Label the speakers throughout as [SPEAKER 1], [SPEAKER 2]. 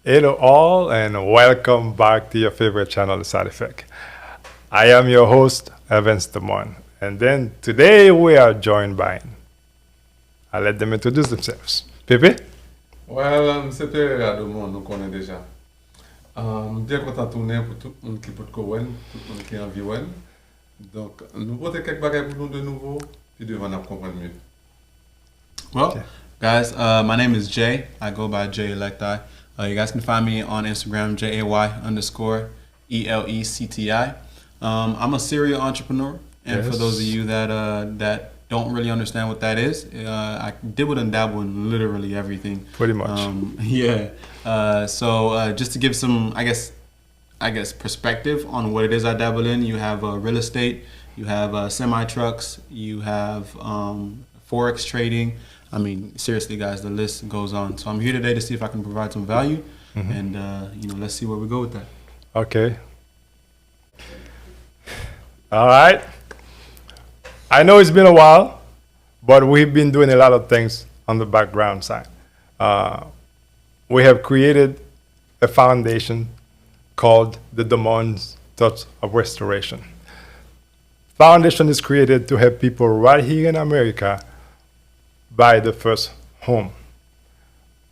[SPEAKER 1] Hello all and welcome back to your favorite channel, The Side Effect. I am your host, Evans Domond, and then today we are joined by, I'll let them introduce themselves. Pepe?
[SPEAKER 2] Well, c'était à Domond, nous connaissons déjà. Bien content de tourner pour tout le monde qui peut connaître, tout le monde qui environne. Donc, nous portons quelques bagages pour nous de nouveau, puis devant nous comprendre mieux.
[SPEAKER 3] Well, guys, my name is Jay. I go by Jay Electi. You guys can find me on Instagram, JAY_ELECTI. I'm a serial entrepreneur, and for those of you that don't really understand what that is, I dibble and dabble in literally everything.
[SPEAKER 1] Pretty much.
[SPEAKER 3] So just to give some, I guess, perspective on what it is I dabble in, you have real estate, you have semi-trucks, you have forex trading. I mean, seriously, guys, the list goes on. So I'm here today to see if I can provide some value, and let's see where we go with that.
[SPEAKER 1] Okay. All right. I know it's been a while, but we've been doing a lot of things on the background side. We have created a foundation called the Domond Touch of Restoration. Foundation is created to help people right here in America buy the first home.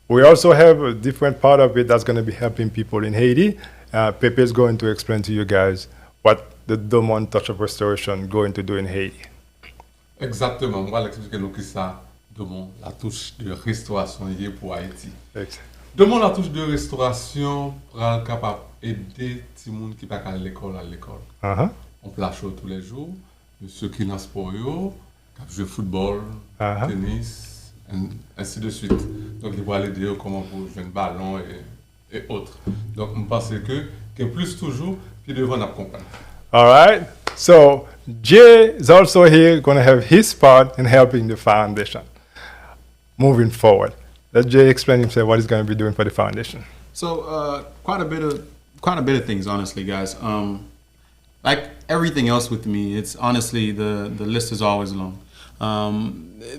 [SPEAKER 1] We also have a different part of it that's going to be helping people in Haiti. Pepe is going to explain to you guys what the Domond Touch of Restoration is going to do in Haiti.
[SPEAKER 2] Exactement, on va l'expliquer nous qui ça, Domond, la touche de restauration liée pour Haïti. Domond, la touche de restauration pour être capable d'aider les gens qui ne peuvent pas aller à l'école. On place chaud tous les jours, ceux qui dans sport, qui jouent football, tennis, ainsi de suite. Donc, il va aller dire comment vous jouer un ballon et autres. Donc, je pense que plus toujours, puis devant nous comprendre.
[SPEAKER 1] All right. So, Jay is also here going to have his part in helping the foundation moving forward. Let Jay explain himself what he's going to be doing for the foundation.
[SPEAKER 3] So, quite a bit of things, honestly, guys. Like everything else with me, it's honestly the list is always long.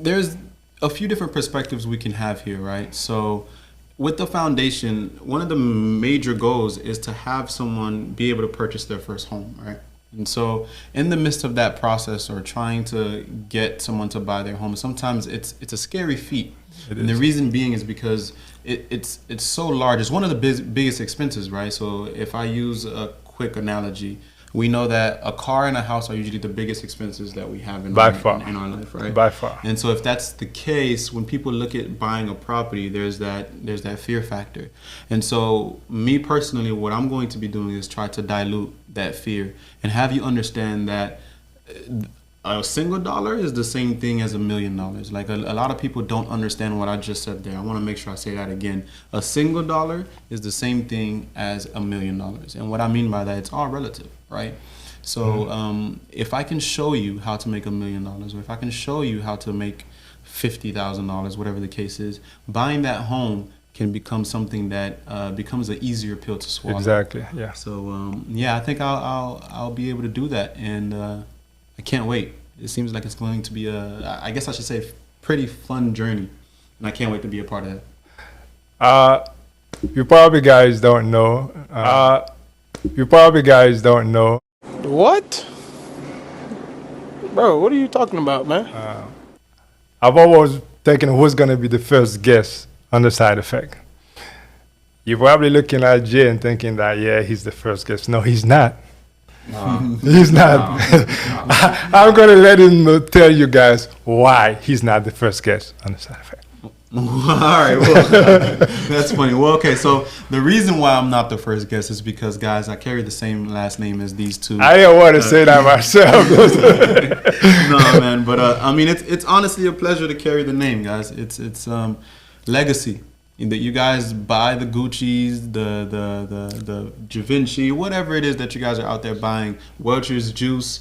[SPEAKER 3] There's a few different perspectives we can have here, right? So with the foundation, one of the major goals is to have someone be able to purchase their first home, right? And so in the midst of that process or trying to get someone to buy their home, sometimes it's a scary feat. And the reason being is because it's so large. It's one of the biggest expenses, right? So if I use a quick analogy, we know that a car and a house are usually the biggest expenses that we have in our life, right?
[SPEAKER 1] By far.
[SPEAKER 3] And so if that's the case, when people look at buying a property, there's that fear factor. And so me personally, what I'm going to be doing is try to dilute that fear and have you understand that a single dollar is the same thing as $1 million. Like a lot of people don't understand what I just said there. I want to make sure I say that again. A single dollar is the same thing as $1 million. And what I mean by that, it's all relative, right? So if I can show you how to make $1 million, or if I can show you how to make $50,000, whatever the case is, buying that home can become something that becomes an easier pill to swallow.
[SPEAKER 1] Exactly. Yeah.
[SPEAKER 3] So I think I'll be able to do that, and I can't wait. It seems like it's going to be I guess I should say, pretty fun journey, and I can't wait to be a part of
[SPEAKER 1] that. You probably guys don't know.
[SPEAKER 4] What? Bro, what are you talking about, man?
[SPEAKER 1] I've always taken who's going to be the first guest on the Side Effect. You're probably looking at Jay and thinking that, yeah, he's the first guest. No, he's not. He's not. I'm going to let him tell you guys why he's not the first guest on the Side Effect.
[SPEAKER 3] All right, well, that's funny. Well, okay, so the reason why I'm not the first guest is because, guys, I carry the same last name as these two.
[SPEAKER 1] I didn't want to say that myself.
[SPEAKER 3] No, man, but I mean, it's honestly a pleasure to carry the name, guys. It's legacy. That you guys buy the Gucci's, the Givenchy, whatever it is that you guys are out there buying, Welch's Juice,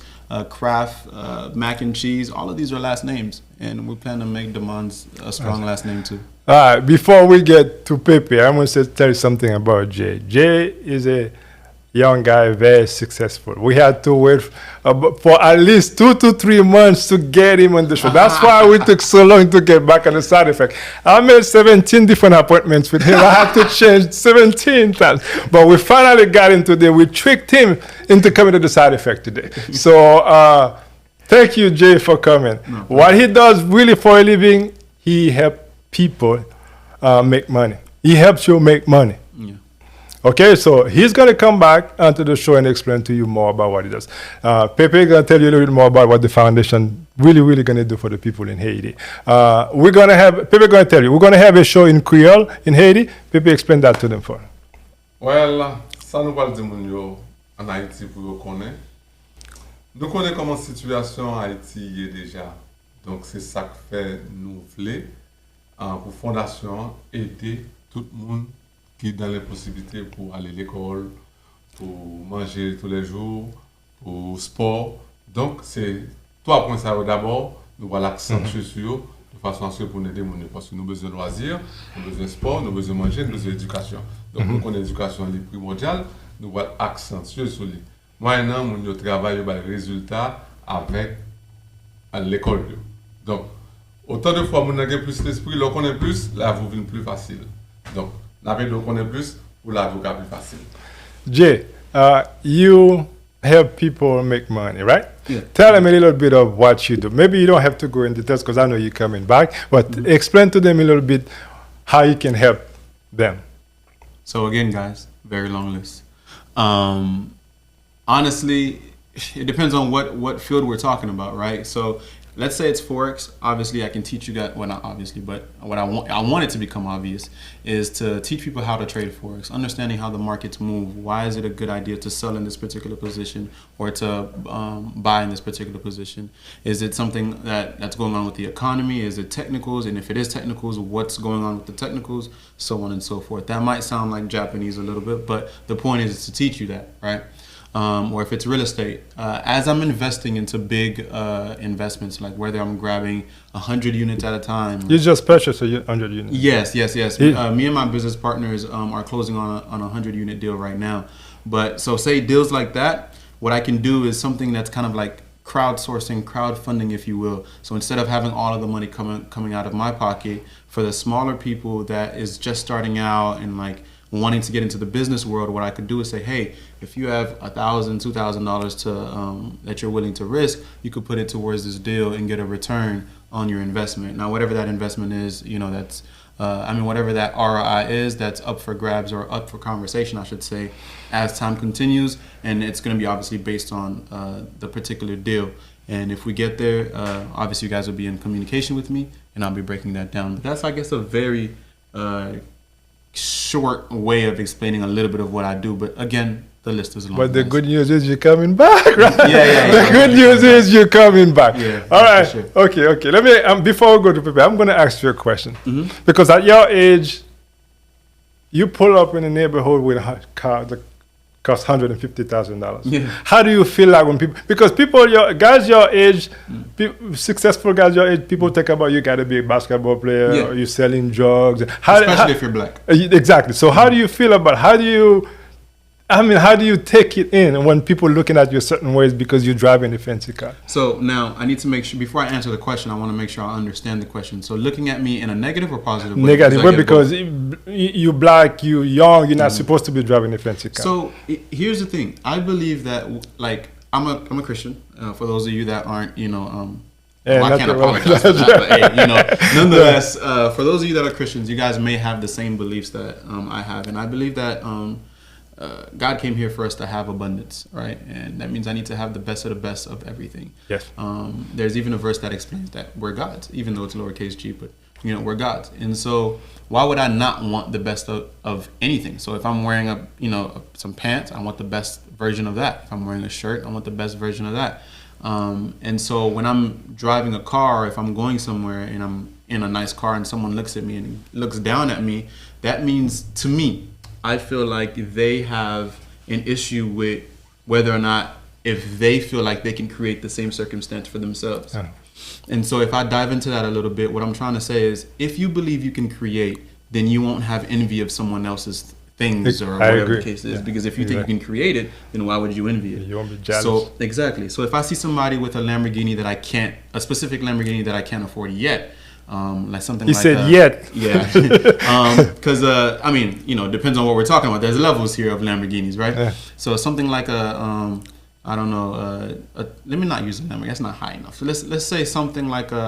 [SPEAKER 3] Kraft, mac and cheese, all of these are last names, and we plan to make Domond's a strong last name too.
[SPEAKER 1] All right, before we get to Pepe, I'm going to tell you something about Jay. Jay is a young guy, very successful. We had to wait for at least 2 to 3 months to get him on the show. That's why we took so long to get back on the side effect. I made 17 different appointments with him. I had to change 17 times. But we finally got him today. We tricked him into coming to the side effect today. So thank you, Jay, for coming. No, what he does really for a living, he helps people make money. He helps you make money.
[SPEAKER 3] Yeah.
[SPEAKER 1] Okay, so he's going to come back onto the show and explain to you more about what he does. Pepe is going to tell you a little bit more about what the foundation really going to do for the people in Haiti. We're going to have, Pepe going to tell you, we're going to have a show in Creole in Haiti. Pepe, explain that to them for.
[SPEAKER 2] Well, ça nous va le dire en Haïti pour vous connaître. Nous connaissons comment la situation en Haïti est déjà. Donc c'est ça que fait nous voulons pour fondation aider tout le monde qui dans les possibilités pour aller à l'école, pour manger tous les jours, pour sport. Donc, c'est 3 points ça d'abord, nous allons accentuer sur eux, de façon à ce que pour nous aider, parce que nous avons besoin de loisirs, nous avons besoin de sport, nous avons besoin de manger, nous avons besoin d'éducation. Donc, nous connaissons l'éducation primordiale, nous allons accentuer sur lui. Maintenant, nous travaillons sur les résultats avec l'école. Donc, autant de fois, nous avons plus l'esprit, nous connaissons plus, la vie est plus facile. Donc, nous connaissons plus pour l'avocat plus facile.
[SPEAKER 1] Jay, you help people make money, right?
[SPEAKER 3] Yeah.
[SPEAKER 1] Tell them a little bit of what you do. Maybe you don't have to go into details because I know you're coming back, but explain to them a little bit how you can help them.
[SPEAKER 3] So again, guys, very long list. Honestly, it depends on what field we're talking about, right? So let's say it's Forex. Obviously, I can teach you guys, well, not obviously, but what I want it to become obvious is to teach people how to trade Forex, understanding how the markets move. Why is it a good idea to sell in this particular position or to buy in this particular position? Is it something that's going on with the economy? Is it technicals? And if it is technicals, what's going on with the technicals? So on and so forth. That might sound like Japanese a little bit, but the point is to teach you that, right? Or if it's real estate, as I'm investing into big investments, like whether I'm grabbing 100 units at a time.
[SPEAKER 1] You just purchased 100 units.
[SPEAKER 3] Yes. Me and my business partners are closing on a 100 unit deal right now. But so say deals like that, what I can do is something that's kind of like crowdsourcing, crowdfunding, if you will. So instead of having all of the money coming out of my pocket, for the smaller people that is just starting out and like wanting to get into the business world, what I could do is say, hey, if you have $1,000, $2,000 to that you're willing to risk, you could put it towards this deal and get a return on your investment. Now, whatever that investment is, that's whatever that ROI is, that's up for grabs or up for conversation, I should say, as time continues, and it's going to be obviously based on the particular deal. And if we get there, obviously you guys will be in communication with me, and I'll be breaking that down. But that's, I guess, a very short way of explaining a little bit of what I do, but again, the list is long.
[SPEAKER 1] But the good news is you're coming back, right?
[SPEAKER 3] Yeah.
[SPEAKER 1] The good news is you're coming back.
[SPEAKER 3] Yeah.
[SPEAKER 1] All right.
[SPEAKER 3] Sure.
[SPEAKER 1] Okay. Let me before we go to Pepe, I'm going to ask you a question because at your age, you pull up in a neighborhood with a car that costs $150,000.
[SPEAKER 3] Yeah.
[SPEAKER 1] How do you feel like when guys your age, successful guys your age, people think about you got to be a basketball player or you're selling drugs.
[SPEAKER 3] Especially if you're black.
[SPEAKER 1] Exactly. So how do you feel about how do you take it in when people looking at you certain ways because you're driving a fancy car?
[SPEAKER 3] So now I need to make sure, before I answer the question, I want to make sure I understand the question. So looking at me in a negative or positive way?
[SPEAKER 1] Negative way because you're black, you're young, you're not supposed to be driving a fancy car.
[SPEAKER 3] So here's the thing. I believe that, like, I'm a Christian. For those of you that aren't, I can't apologize for that, but hey, nonetheless, for those of you that are Christians, you guys may have the same beliefs that I have. And I believe that God came here for us to have abundance, right? And that means I need to have the best of everything.
[SPEAKER 1] Yes.
[SPEAKER 3] There's even a verse that explains that we're gods, even though it's lowercase g, but we're gods. And so why would I not want the best of anything? So if I'm wearing some pants, I want the best version of that. If I'm wearing a shirt, I want the best version of that. And so when I'm driving a car, if I'm going somewhere and I'm in a nice car and someone looks at me and looks down at me, that means to me, I feel like they have an issue with whether or not if they feel like they can create the same circumstance for themselves.
[SPEAKER 1] Yeah.
[SPEAKER 3] And so if I dive into that a little bit, what I'm trying to say is if you believe you can create, then you won't have envy of someone else's things or
[SPEAKER 1] I
[SPEAKER 3] whatever
[SPEAKER 1] agree.
[SPEAKER 3] the case is.
[SPEAKER 1] Yeah.
[SPEAKER 3] Because if you think you can create it, then why would you envy it?
[SPEAKER 1] You won't be jealous.
[SPEAKER 3] So exactly. So if I see somebody with a Lamborghini that a specific Lamborghini that I can't afford yet, like something
[SPEAKER 1] He
[SPEAKER 3] like
[SPEAKER 1] said
[SPEAKER 3] that.
[SPEAKER 1] yet.
[SPEAKER 3] Yeah. Because I mean, depends on what we're talking about. There's levels here of Lamborghinis, right?
[SPEAKER 1] Yeah.
[SPEAKER 3] So something like I don't know. Let me not use a Lamborghini. That's not high enough. So let's say something like a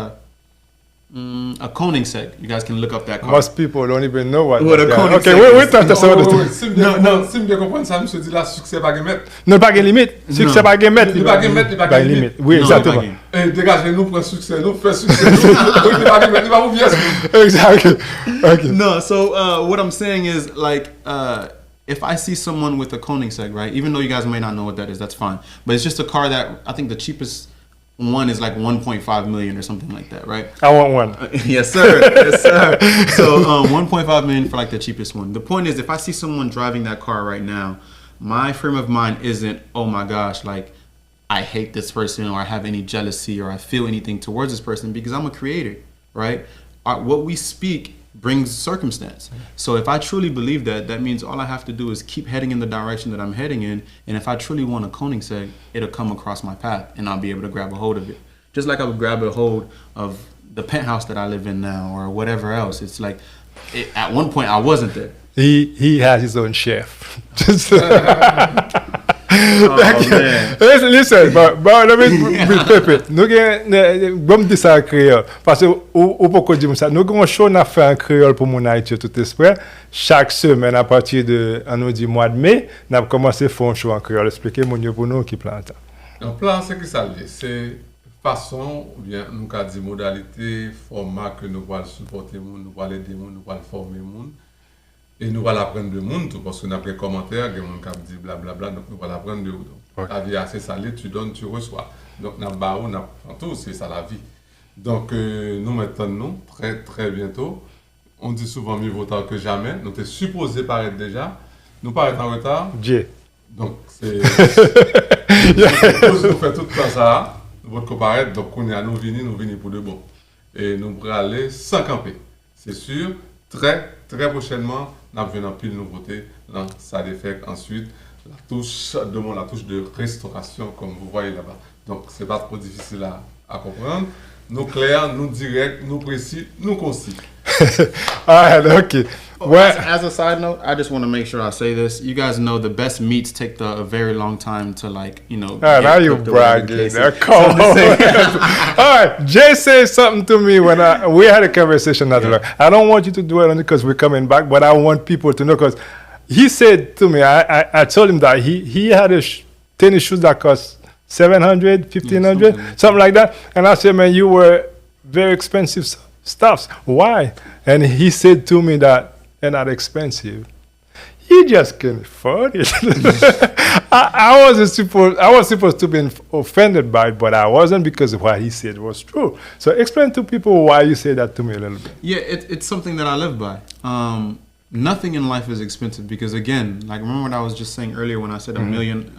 [SPEAKER 3] Koenigsegg. You guys can look up that car.
[SPEAKER 1] Most people don't even know what
[SPEAKER 3] What
[SPEAKER 1] that
[SPEAKER 3] a
[SPEAKER 1] guy-
[SPEAKER 3] Koenigsegg
[SPEAKER 1] Okay, we
[SPEAKER 3] is.
[SPEAKER 1] talk to some other things.
[SPEAKER 2] Si m bien kompren sa, msye di la suksè pa gen met.
[SPEAKER 1] Non, pas de limite. Succès pas de limite.
[SPEAKER 2] Li pa gen met, li pa
[SPEAKER 1] Pas
[SPEAKER 2] gen
[SPEAKER 1] de
[SPEAKER 2] limite.
[SPEAKER 1] limite. Oui,
[SPEAKER 3] Non,
[SPEAKER 1] exactement.
[SPEAKER 3] pas game.
[SPEAKER 2] E degaje nou pren suksè, nou fè suksè nou. Li pa gen met, li pa pou vyes.
[SPEAKER 1] Exactly. Okay.
[SPEAKER 3] No, so what I'm saying is like if I see someone with a Koenigsegg, right? Even though you guys may not know what that is, that's fine. But it's just a car that I think the cheapest one is like 1.5 million or something like that, right?
[SPEAKER 1] I want one.
[SPEAKER 3] Yes, sir. Yes, sir. So 1.5 million for like the cheapest one. The point is, if I see someone driving that car right now, my frame of mind isn't, oh my gosh, like I hate this person or I have any jealousy or I feel anything towards this person because I'm a creator, right? What we speak brings circumstance. So if I truly believe that, that means all I have to do is keep heading in the direction that I'm heading in. And if I truly want a Koenigsegg, it'll come across my path and I'll be able to grab a hold of it. Just like I would grab a hold of the penthouse that I live in now or whatever else. It's like, at one point I wasn't there.
[SPEAKER 1] He has his own chef. Just
[SPEAKER 3] man.
[SPEAKER 1] Listen, but let me be perfect. Nous bon dire ça en créole parce que ou pourquoi dire ça. Nous avons show na fait en créole pour mon Haïti tout esprit. Chaque semaine à partir de on nous dit mois de mai, n'a commencé faire un show en créole. Expliquez mon pour nous qui plante.
[SPEAKER 2] Donc plan c'est qui ça lié, c'est façon ou bien nous ka di modalité, format que nous va supporter moun, nous va aider moun, nous va former moun. Et nous allons apprendre de monde tout parce que nous avons des commentaires, des gens qui disent blablabla, donc nous allons apprendre de vous. La vie est assez salée, tu donnes, tu reçois. Donc nous avons tout, c'est ça la vie. Donc nous maintenant, très très bientôt, on dit souvent mieux vaut tard que jamais, nous sommes supposés paraître déjà, nous paraître en retard.
[SPEAKER 1] Dieu.
[SPEAKER 2] Donc c'est... nous faisons tout ça, votre comparaître, donc on est à nous venir pour de bon. Et nous pourrons aller sans camper, c'est sûr, très prochainement. Nous avons une pile de nouveautés dans ça défect. Ensuite, la touche de restauration, comme vous voyez là-bas. Donc, ce n'est pas trop difficile à comprendre. Nous clairs, nous directs, nous précis, nous concis.
[SPEAKER 1] All right, okay. Well,
[SPEAKER 3] As a side note, I just want to make sure I say this. You guys know the best meats take a very long time to now
[SPEAKER 1] you
[SPEAKER 3] cooked or whatever the
[SPEAKER 1] bragging.
[SPEAKER 3] case
[SPEAKER 1] There.
[SPEAKER 3] is.
[SPEAKER 1] Come on. All right, Jay said something to me when we had a conversation not long. I don't want you to dwell on it because we're coming back, but I want people to know because he said to me, I told him that he had tennis shoes that cost 700, 1500, something like that. And I said, man, you were very expensive stuffs. Why? And he said to me that they're not expensive. He just can't afford it. I was supposed to be offended by it, but I wasn't because what he said was true. So explain to people why you say that to me a little bit.
[SPEAKER 3] Yeah, it's something that I live by. Nothing in life is expensive because, again, like remember what I was just saying earlier when I said $1 million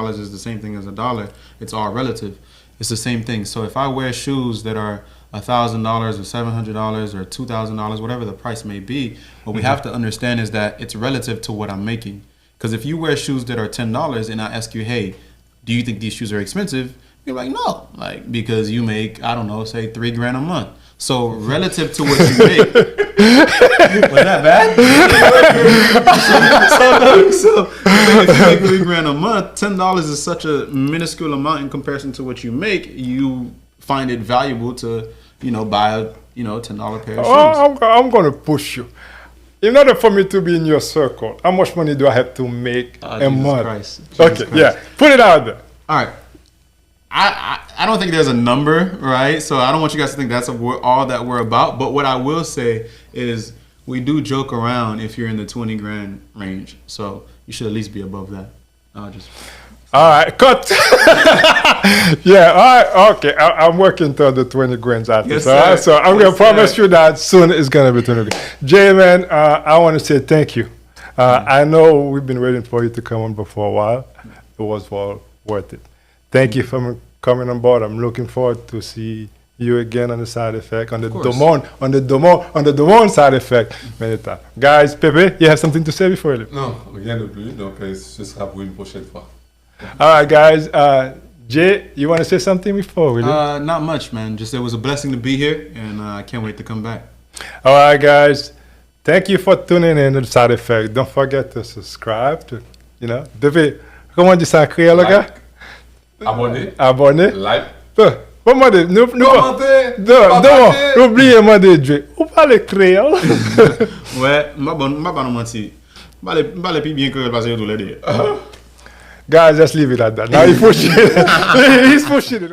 [SPEAKER 3] is the same thing as $1. It's all relative. It's the same thing. So if I wear shoes that are $1,000 or $700 or $2,000, whatever the price may be, what we have to understand is that it's relative to what I'm making. Because if you wear shoes that are $10 and I ask you, hey, do you think these shoes are expensive? You're like, no, like because you make, I don't know, say $3,000 a month. So relative to what you make, was that bad? so if you make $3,000 a month, $10 is such a minuscule amount in comparison to what you make. You find it valuable to, buy a, $10 pair of shoes.
[SPEAKER 1] Oh, I'm going to push you. In order for me to be in your circle, how much money do I have to make a month?
[SPEAKER 3] Jesus
[SPEAKER 1] Okay,
[SPEAKER 3] Christ.
[SPEAKER 1] yeah, put it out there.
[SPEAKER 3] All right. I don't think there's a number, right? So I don't want you guys to think that's all that we're about. But what I will say is we do joke around if you're in the $20,000 range. So you should at least be above that.
[SPEAKER 1] All right, cut. Yeah, all right, okay. I'm working toward the 20 grand after.
[SPEAKER 3] Yes,
[SPEAKER 1] so, all right,
[SPEAKER 3] sir.
[SPEAKER 1] so I'm going
[SPEAKER 3] Yes,
[SPEAKER 1] to promise
[SPEAKER 3] sir.
[SPEAKER 1] you that soon it's going to be 20 grand. Jay, man, I want to say thank you. I know we've been waiting for you to come on for a while. It was well worth it. Thank you for coming on board. I'm looking forward to see you again on the side effect, on the
[SPEAKER 3] course.
[SPEAKER 1] Domond side effect. Many times. Guys, Pepe, you have something to say before you leave?
[SPEAKER 2] Non, rien de plus, donc ce sera pour une prochaine fois.
[SPEAKER 1] All right, guys. Jay, you want to say something before we leave?
[SPEAKER 3] Not much, man. Just it was a blessing to be here, and I can't wait to come back.
[SPEAKER 1] All right, guys. Thank you for tuning in to the side effect. Don't forget to subscribe. Pepe, comment on dit ça en créole, gars?
[SPEAKER 2] Abonnez,
[SPEAKER 1] Abonnez.
[SPEAKER 2] like,
[SPEAKER 1] Bon, moi, nous,
[SPEAKER 2] commentez,
[SPEAKER 1] non,
[SPEAKER 2] partagez.
[SPEAKER 1] oubliez-moi de Jay. Ou parlez créole?
[SPEAKER 3] Ouais, m'a pas nous mentir. M'a les plus bien que passer tous les deux.
[SPEAKER 1] Guys, just leave it at that. Now he's pushing it. He's pushing it.